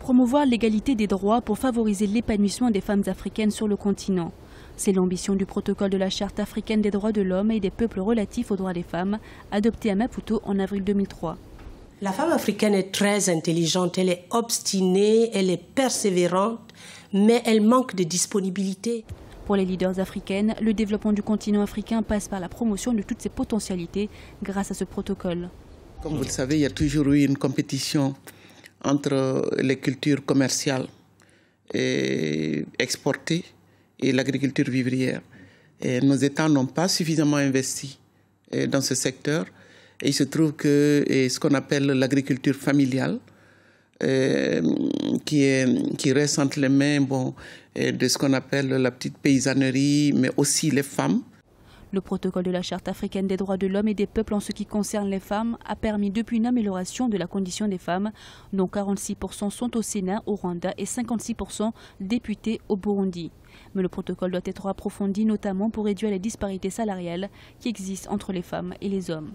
Promouvoir l'égalité des droits pour favoriser l'épanouissement des femmes africaines sur le continent. C'est l'ambition du protocole de la Charte africaine des droits de l'homme et des peuples relatifs aux droits des femmes, adopté à Maputo en avril 2003. La femme africaine est très intelligente, elle est obstinée, elle est persévérante, mais elle manque de disponibilité. Pour les leaders africaines, le développement du continent africain passe par la promotion de toutes ses potentialités grâce à ce protocole. Comme vous le savez, il y a toujours eu une compétition entre les cultures commerciales et exportées et l'agriculture vivrière. Et nos États n'ont pas suffisamment investi dans ce secteur. Et il se trouve que ce qu'on appelle l'agriculture familiale, qui reste entre les mains de ce qu'on appelle la petite paysannerie, mais aussi les femmes. Le protocole de la Charte africaine des droits de l'homme et des peuples en ce qui concerne les femmes a permis depuis une amélioration de la condition des femmes, dont 46% sont au Sénat au Rwanda et 56% députés au Burundi. Mais le protocole doit être approfondi, notamment pour réduire les disparités salariales qui existent entre les femmes et les hommes.